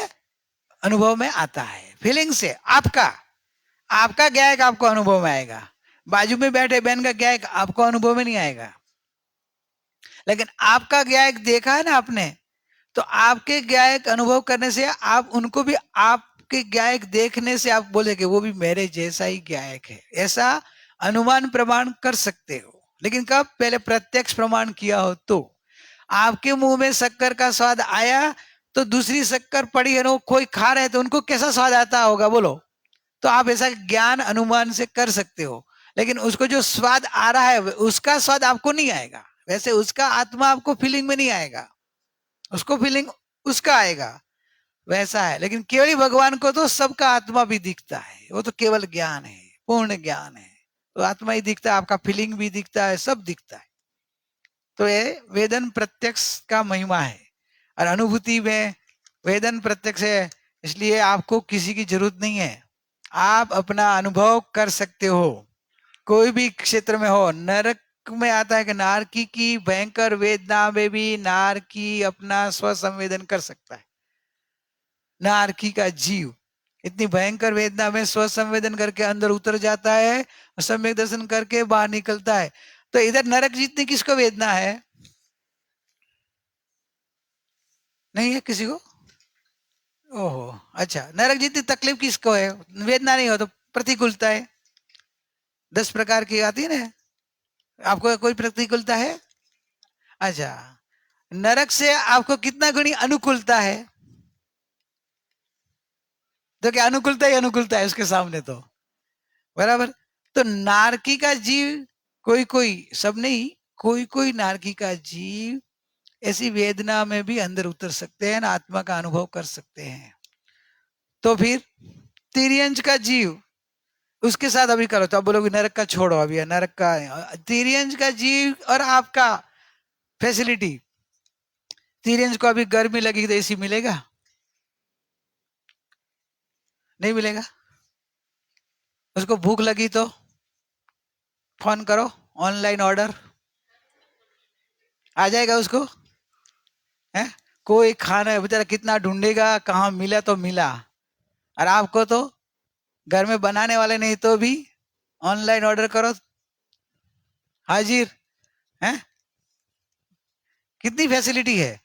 अनुभव में आता है, फीलिंग से। आपका ज्ञायक आपको अनुभव में आएगा, बाजू में बैठे बहन का ज्ञायक आपको अनुभव में नहीं आएगा, लेकिन आपका ज्ञायक देखा है ना आपने, तो आपके ज्ञायक अनुभव करने से आप उनको भी आपके ज्ञायक देखने से आप बोले कि वो भी मेरे जैसा ही ज्ञायक है, ऐसा अनुमान प्रमाण कर सकते हो। लेकिन कब? पहले प्रत्यक्ष प्रमाण किया हो। तो आपके मुंह में शक्कर का स्वाद आया तो दूसरी शक्कर पड़ी है ना, कोई खा रहे तो उनको कैसा स्वाद आता होगा बोलो? तो आप ऐसा ज्ञान अनुमान से कर सकते हो, लेकिन उसको जो स्वाद आ रहा है उसका स्वाद आपको नहीं आएगा, वैसे उसका आत्मा आपको फीलिंग में नहीं आएगा, उसको फीलिंग उसका आएगा, वैसा है। लेकिन केवल भगवान को तो सबका आत्मा भी दिखता है, वो तो केवल ज्ञान है, पूर्ण ज्ञान है, तो आत्मा ही दिखता है, आपका फीलिंग भी दिखता है, सब दिखता है। तो ये वेदन प्रत्यक्ष का महिमा है, और अनुभूति में वेदन प्रत्यक्ष है, इसलिए आपको किसी की जरूरत नहीं है, आप अपना अनुभव कर सकते हो, कोई भी क्षेत्र में हो। नरक में आता है कि नारकी की भयंकर वेदना में भी नारकी अपना स्वसंवेदन कर सकता है। नारकी का जीव इतनी भयंकर वेदना में स्वसंवेदन करके अंदर उतर जाता है, सम्यक दर्शन करके बाहर निकलता है। तो इधर नरक जितनी किसको वेदना है? नहीं है किसी को? ओहो, अच्छा, नरक जितनी तकलीफ किसको है? वेदना नहीं हो तो प्रतिकूलता है, 10 प्रकार की आती है ना, आपको कोई प्रतिकूलता है? अच्छा, नरक से आपको कितना गुणी अनुकूलता है? तो क्या अनुकूलता ही अनुकूलता है उसके सामने, तो बराबर। तो नारकी का जीव कोई सब नहीं, कोई नारकी का जीव ऐसी वेदना में भी अंदर उतर सकते हैं, आत्मा का अनुभव कर सकते हैं। तो फिर तिर्यंज का जीव, उसके साथ अभी करो तो आप बोलोगे नरक का छोड़ो, अभी नरक का, तिर्यंज का जीव और आपका फैसिलिटी। तिर्यंज को अभी गर्मी लगी तो एसी मिलेगा? नहीं मिलेगा। उसको भूख लगी तो फोन करो, ऑनलाइन ऑर्डर, आ जाएगा उसको? है कोई खाना बेचारा कितना ढूंढेगा, कहाँ मिला तो मिला, और आपको तो घर में बनाने वाले नहीं तो भी ऑनलाइन ऑर्डर करो, हाजिर है। कितनी फैसिलिटी है,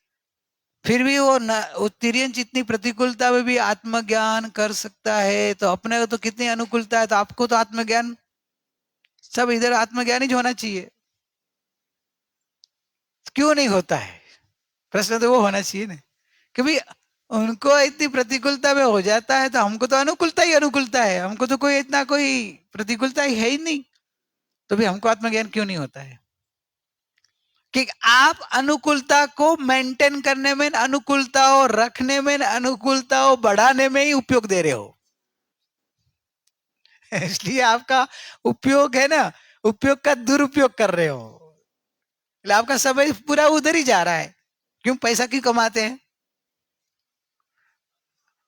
फिर भी वो तिर्यंच इतनी प्रतिकूलता में भी आत्मज्ञान कर सकता है, तो अपने को तो कितनी अनुकूलता है, तो आपको तो आत्मज्ञान, सब इधर आत्मज्ञान ही होना चाहिए, क्यों नहीं होता है? प्रश्न तो वो होना चाहिए ना, क्योंकि उनको इतनी प्रतिकूलता में हो जाता है, तो हमको तो अनुकूलता ही अनुकूलता है, हमको तो कोई इतना कोई प्रतिकूलता ही है ही नहीं, तो भी हमको आत्मज्ञान क्यों नहीं होता है? कि आप अनुकूलता को मेंटेन करने में, अनुकूलता को रखने में, अनुकूलता को बढ़ाने में ही उपयोग दे रहे हो। इसलिए आपका उपयोग है ना, उपयोग का दुरुपयोग कर रहे हो, आपका समय पूरा उधर ही जा रहा है। क्यों? पैसा क्यों कमाते हैं?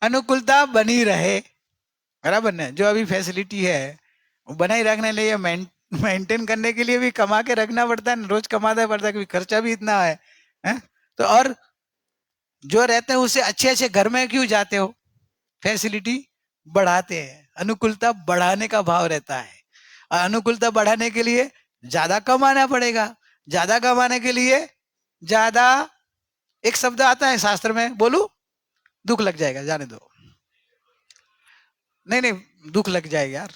अनुकूलता बनी रहे, बराबर ना? जो अभी फैसिलिटी है वो बनाई रखने लिए, मेंटेन करने के लिए भी कमा के रखना पड़ता है, रोज कमाना पड़ता है, क्योंकि खर्चा भी इतना है? तो और जो रहते हैं उससे अच्छे अच्छे घर में क्यों जाते हो? फैसिलिटी बढ़ाते हैं, अनुकूलता बढ़ाने का भाव रहता है, और अनुकूलता बढ़ाने के लिए ज्यादा कमाना पड़ेगा, ज्यादा कमाने के लिए ज्यादा, एक शब्द आता है शास्त्र में, बोलू? दुख लग जाएगा, जाने दो, नहीं नहीं दुख लग जाएगा यार,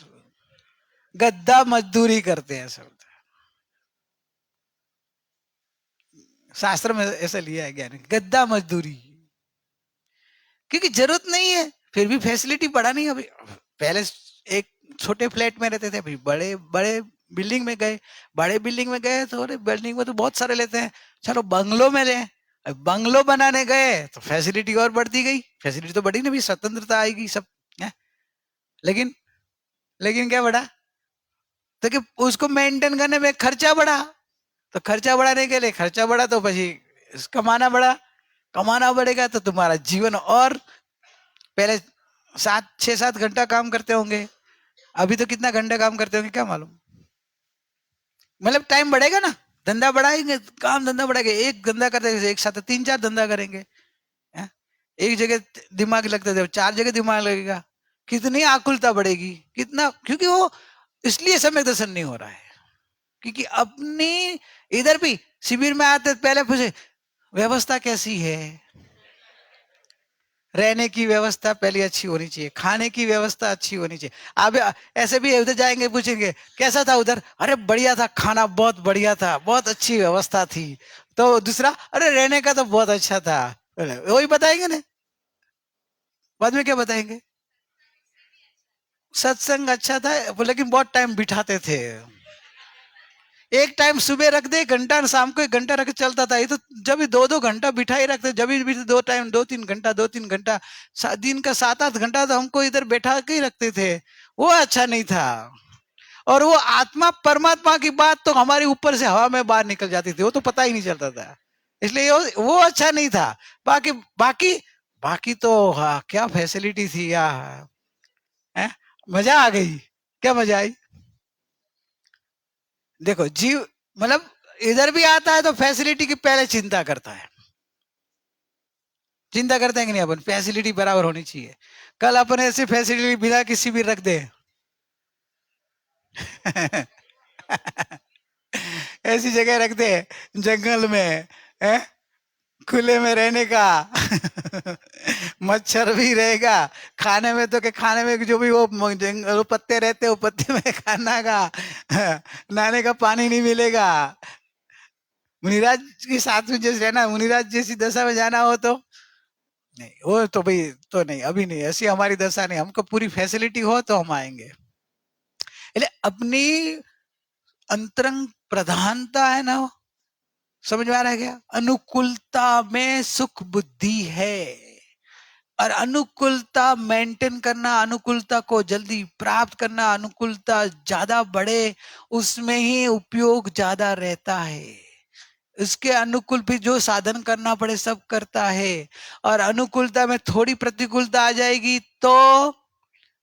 गद्दा मजदूरी करते हैं शब्द, शास्त्र में ऐसा लिया है ज्ञान, गद्दा मजदूरी, क्योंकि जरूरत नहीं है, फिर भी फैसिलिटी बढ़ानी है। अभी पहले एक छोटे फ्लैट में रहते थे, अभी बड़े बड़े बिल्डिंग में गए, बड़े बिल्डिंग में गए तो बिल्डिंग में तो बहुत सारे लेते हैं, चलो बंगलो में ले, बंगलो बनाने गए तो फैसिलिटी और बढ़ती गई, फैसिलिटी तो बढ़ी ना, भी स्वतंत्रता आएगी सब है? लेकिन लेकिन क्या बढ़ा? तो कि उसको मेंटेन करने में खर्चा बढ़ा, तो खर्चा बढ़ाने के लिए खर्चा बढ़ा, तो પછી कमाना बढ़ा, कमाना बढ़ेगा तो तुम्हारा जीवन, और पहले 6-7 घंटा काम करते होंगे, अभी तो कितना घंटा काम करते होंगे क्या मालूम? मतलब टाइम बढ़ेगा ना, धंधा बढ़ाएंगे, काम धंधा बढ़ाएंगे, एक धंधा करते एक साथ 3-4 धंधा करेंगे, एक जगह दिमाग लगता है 4 जगह दिमाग लगेगा, कितनी आकुलता बढ़ेगी, कितना, क्योंकि वो इसलिए सम्यक दर्शन नहीं हो रहा है, क्योंकि अपनी इधर भी शिविर में आते पहले पूछे व्यवस्था कैसी है, रहने की व्यवस्था पहले अच्छी होनी चाहिए, खाने की व्यवस्था अच्छी होनी चाहिए। अब ऐसे भी उधर जाएंगे, पूछेंगे कैसा था उधर, अरे बढ़िया था, खाना बहुत बढ़िया था, बहुत अच्छी व्यवस्था थी, तो दूसरा अरे रहने का तो बहुत अच्छा था, वही बताएंगे ना, बाद में क्या बताएंगे? सत्संग अच्छा था, लेकिन बहुत टाइम बिठाते थे, एक टाइम सुबह रख दे घंटा, शाम को 1 घंटा रख चलता था, ये तो जब भी 2-2 घंटा बिठा ही रखते, जब भी 2 टाइम 2-3 घंटा 2-3 घंटा, दिन का 7-8 घंटा तो हमको इधर बैठा के ही रखते थे, वो अच्छा नहीं था। और वो आत्मा परमात्मा की बात तो हमारे ऊपर से हवा में बाहर निकल जाती थी, वो तो पता ही नहीं चलता था, इसलिए वो अच्छा नहीं था। बाकी बाकी बाकी तो हाँ, क्या फैसिलिटी थी यार, मजा आ गई, क्या मजा आई? देखो जीव, मतलब इधर भी आता है तो फैसिलिटी की पहले चिंता करता है, चिंता करते हैं कि नहीं अपन, फैसिलिटी बराबर होनी चाहिए। कल अपन ऐसे फैसिलिटी बिना किसी भी रख दे ऐसी जगह रख दे जंगल में, है? खुले में रहने का मच्छर भी रहेगा, खाने में तो के खाने में जो भी वो पत्ते रहते वो पत्ते में खाना का, नहाने का पानी नहीं मिलेगा, मुनिराज के साथ में जैसे रहना, मुनिराज जैसी दशा में जाना हो तो नहीं, वो तो भाई तो नहीं, अभी नहीं, ऐसी हमारी दशा नहीं, हमको पूरी फैसिलिटी हो तो हम आएंगे। એટલે अपनी अंतरंग प्रधानता है ना, समझ में आ रहा है क्या? अनुकूलता में सुख बुद्धि है, और अनुकूलता मेंटेन करना, अनुकूलता को जल्दी प्राप्त करना, अनुकूलता ज्यादा बढ़े, उसमें ही उपयोग ज्यादा रहता है। इसके अनुकूल भी जो साधन करना पड़े सब करता है, और अनुकूलता में थोड़ी प्रतिकूलता आ जाएगी तो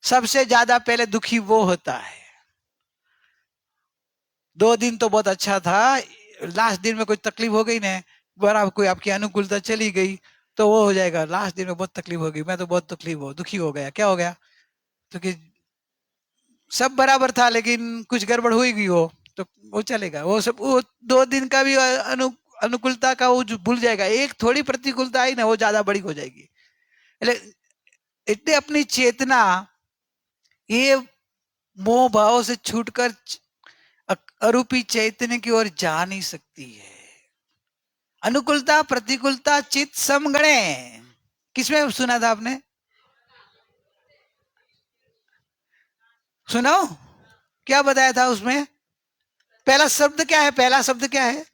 सबसे ज्यादा पहले दुखी वो होता है। 2 दिन तो बहुत अच्छा था, लास्ट दिन में कोई तकलीफ हो गई ना, बराबर कोई आपकी अनुकूलता चली गई तो वो हो जाएगा, लास्ट दिन में बहुत तकलीफ हो गई, मैं तो बहुत दुखी हो गया, क्या हो गया, तो कि सब बराबर था लेकिन कुछ गड़बड़ हुई गई हो, तो वो चलेगा, वो सब वो 2 दिन का भी अनुकूलता का वो भूल जाएगा, एक थोड़ी प्रतिकूलता आई ना वो ज्यादा बड़ी हो जाएगी। इतने अपनी चेतना ये मोह भाव से छूटकर अरूपी चैतन्य की ओर जा नहीं सकती है। अनुकूलता प्रतिकूलता चित्त समगणे, किसमें सुना था आपने, सुनाओ क्या बताया था उसमें, पहला शब्द क्या है, पहला शब्द क्या है,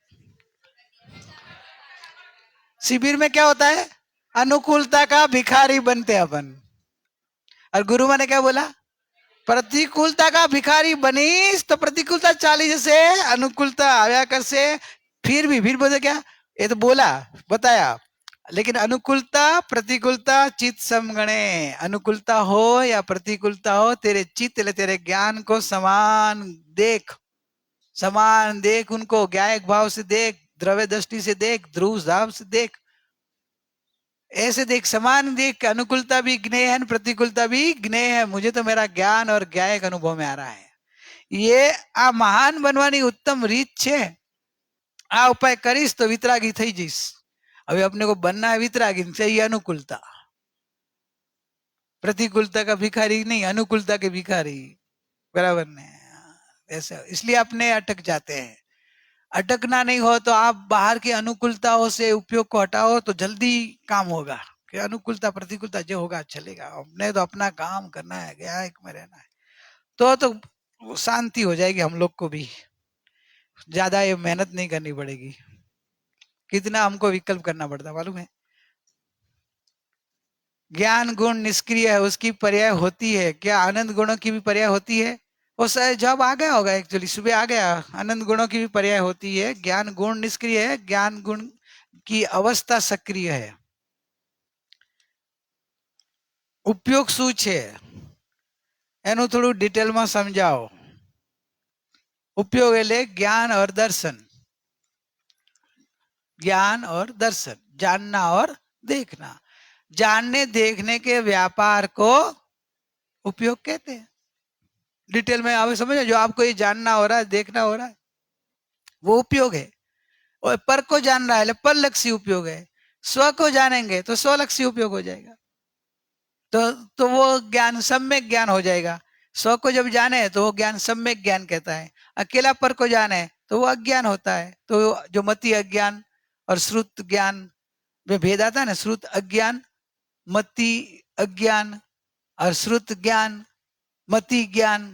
शिविर में क्या होता है, अनुकूलता का भिखारी बनते अपन, और गुरु ने क्या बोला, प्रतिकूलता का भिखारी बनीस तो प्रतिकूलता चाली जैसे अनुकूलता आया कर से, फिर बोले क्या, ये तो बोला बताया, लेकिन अनुकूलता प्रतिकूलता चित्त समगणे, अनुकूलता हो या प्रतिकूलता हो तेरे चित्त तेरे ज्ञान को समान देख, समान देख, उनको ज्ञायक भाव से देख, द्रव्य दृष्टि से देख, ध्रुव भाव से देख, ऐसे देख, समान देख, अनुकूलता भी ज्ञेय है प्रतिकूलता भी ज्ञेय है, मुझे तो मेरा ज्ञान और ज्ञायक अनुभव में आ रहा है, ये आ महान बनवानी उत्तम રીત છે, આ ઉપાય કરીશ તો વિતરાગી થઈ જઈશ, હવે अपने को बनना है वितरागी, चाहिए अनुकूलता, प्रतिकूलता का भिखारी नहीं, अनुकूलता के भिखारी, बराबर नहीं ऐसे, इसलिए अपने अटक जाते हैं, अटकना नहीं हो तो आप बाहर की अनुकूलताओं से उपयोग को हटाओ तो जल्दी काम होगा, कि अनुकूलता प्रतिकूलता जो होगा चलेगा, अपने तो अपना काम करना है, गया एक में रहना है, तो शांति हो जाएगी, हम लोग को भी ज्यादा ये मेहनत नहीं करनी पड़ेगी, कितना हमको विकल्प करना पड़ता मालूम है, ज्ञान गुण निष्क्रिय है उसकी पर्याय होती है क्या, आनंद गुणों की भी पर्याय होती है, वो जब आ गया होगा, एक्चुअली सुबह आ गया, आनंद गुणों की भी पर्याय होती है, ज्ञान गुण निष्क्रिय है, ज्ञान गुण की अवस्था सक्रिय है, उपयोग શું છે એનું થોડું ડિટેલમાં સમજાવો, उपयोग એટલે ज्ञान और दर्शन, ज्ञान और दर्शन, जानना और देखना, जानने देखने के व्यापार को उपयोग कहते हैं, डिटेल में आप समझो, जो आपको ये जानना हो रहा है देखना हो रहा है वो उपयोग है, और पर को जान रहा है पर लक्ष्य उपयोग है, स्व को जानेंगे तो स्वलक्षी उपयोग हो जाएगा, तो वो ज्ञान सम्यक ज्ञान हो जाएगा, स्व को जब जाने तो वो ज्ञान सम्यक ज्ञान कहता है, अकेला पर को जाने तो वो अज्ञान होता है, तो जो मति अज्ञान और श्रुत ज्ञान में भेद आता है ना, श्रुत अज्ञान, मति अज्ञान और श्रुत ज्ञान, मति ज्ञान,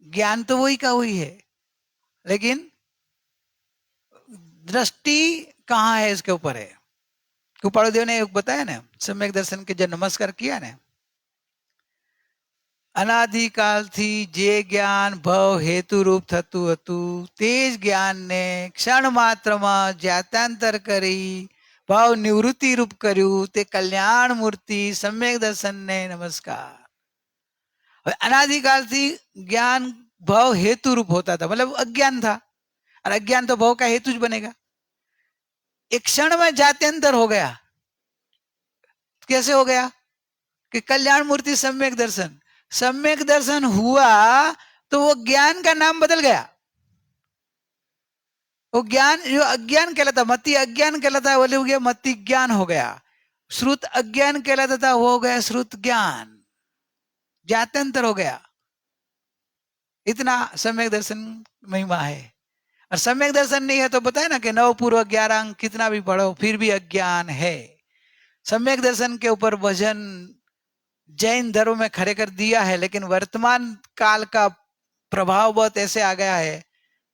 ज्ञान तो वही का वही है, लेकिन दृष्टि कहाँ है इसके ऊपर है, कृपालुदेव ने बताया ना, सम्यक दर्शन के जो नमस्कार किया ना, अनादिकाल थी जे ज्ञान भव हेतु रूप थतु हतु, तेज ज्ञान ने क्षण मात्र में जात्यांतर करी भाव निवृत्ति रूप कर्यु, ते कल्याण मूर्ति सम्यक दर्शन ने नमस्कार। अनादिकाल थी ज्ञान भाव हेतु रूप होता था, मतलब अज्ञान था, और अज्ञान तो भाव का हेतु बनेगा, एक क्षण में जात्यांतर हो गया, कैसे हो गया कि कल्याण मूर्ति सम्यक दर्शन, सम्यक दर्शन हुआ तो वो ज्ञान का नाम बदल गया, वो ज्ञान जो अज्ञान कहलाता, मति अज्ञान कहलाता, वो हो गया मति ज्ञान हो गया, श्रुत अज्ञान कहलाता था वो हो गया श्रुत ज्ञान, जात्यंतर हो गया, इतना सम्यक दर्शन महिमा है। और सम्यक दर्शन नहीं है तो बताए ना कि 9 पूर्व 11 अंक कितना भी पढ़ो फिर भी अज्ञान है। सम्यक दर्शन के ऊपर वजन जैन धर्म में खड़े कर दिया है, लेकिन वर्तमान काल का प्रभाव बहुत ऐसे आ गया है,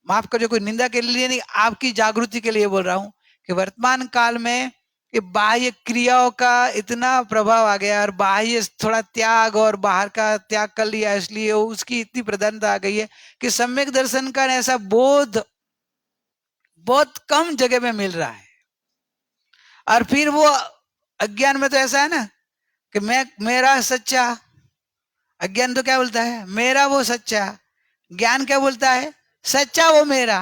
माफ करो कोई निंदा के लिए नहीं, आपकी जागृति के लिए बोल रहा हूं कि वर्तमान काल में कि बाह्य क्रियाओं का इतना प्रभाव आ गया और बाह्य थोड़ा त्याग और बाहर का त्याग कर लिया, इसलिए उसकी इतनी प्रधानता आ गई है कि सम्यक दर्शन का ऐसा बोध बहुत कम जगह में मिल रहा है। और फिर वो अज्ञान में तो ऐसा है ना कि मैं मेरा सच्चा, अज्ञान तो क्या बोलता है मेरा वो सच्चा, ज्ञान क्या बोलता है सच्चा वो मेरा।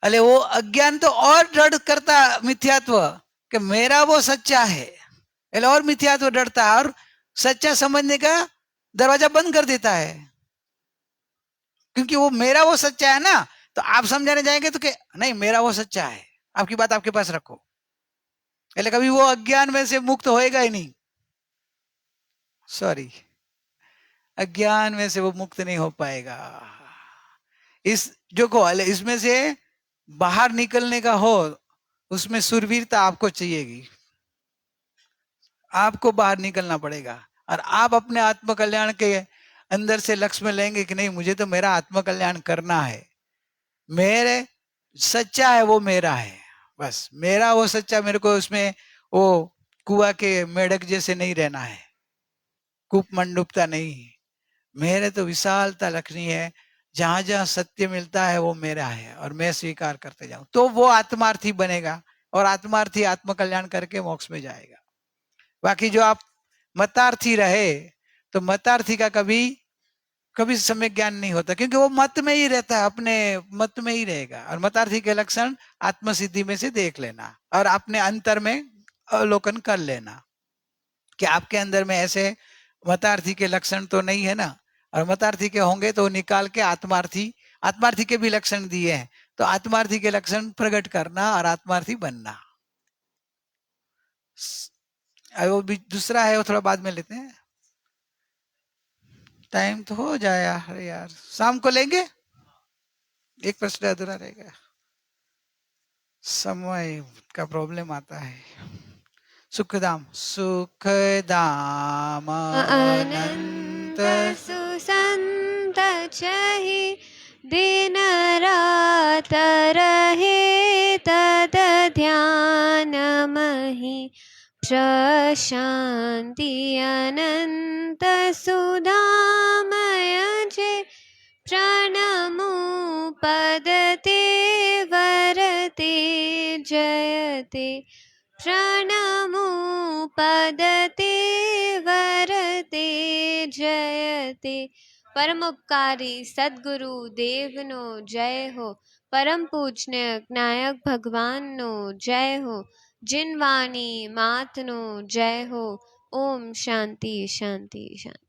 अरे वो अज्ञान तो और दृढ़ करता मिथ्यात्व कि मेरा वो सच्चा है, એટલે और मिथ्यात्व डरता है और सच्चा समझने का दरवाजा बंद कर देता है, क्योंकि वो मेरा वो सच्चा है ना। तो आप समझाने जाएंगे तो कि नहीं मेरा वो सच्चा है, आपकी बात आपके पास रखो, એટલે कभी वो अज्ञान में से मुक्त होएगा ही नहीं। सॉरी, अज्ञान में से वो मुक्त नहीं हो पाएगा। इस जो को इसमें से बाहर निकलने का हो, उसमें सुरवीरता आपको चाहिएगी, आपको बाहर निकलना पड़ेगा। और आप अपने आत्म कल्याण के अंदर से लक्ष्य में लेंगे कि नहीं मुझे तो मेरा आत्म कल्याण करना है, मेरे सच्चा है वो मेरा है, बस मेरा वो सच्चा, मेरे को उसमें वो कुआ के मेढक जैसे नहीं रहना है, कूप मंडूपता नहीं, मेरे तो विशालता रखनी है, जहां जहां सत्य मिलता है वो मेरा है और मैं स्वीकार करते जाऊं, तो वो आत्मार्थी बनेगा और आत्मार्थी आत्म कल्याण करके मोक्ष में जाएगा। बाकी जो आप मतार्थी रहे तो मतार्थी का कभी कभी सम्यक ज्ञान नहीं होता, क्योंकि वो मत में ही रहता है, अपने मत में ही रहेगा। और मतार्थी के लक्षण आत्मसिद्धि में से देख लेना और अपने अंतर में अवलोकन कर लेना कि आपके अंदर में ऐसे मतार्थी के लक्षण तो नहीं है ना, और मतार्थी के होंगे तो निकाल के आत्मार्थी के भी लक्षण दिए हैं, तो आत्मार्थी के लक्षण प्रकट करना और आत्मार्थी बनना। वो भी दूसरा है, वो थोड़ा बाद में लेते हैं, टाइम तो हो जाए यार, यार शाम को लेंगे, एक प्रश्न अधूरा रहेगा, समय का प्रॉब्लम आता है। सुखदाम अनंत सुसंत चहि दिन रात रहे तद ध्यान महि प्रशांति अनंत सुधामय जे प्रणमो पदते वरते जयते प्रणमो पदते वरते जयते। परमोपकारी सद्गुरु देवनो जय हो, परम पूजनीय नायक भगवाननो जय हो, जिनवाणी मातनो जय हो। ओम शांति शांति शांति।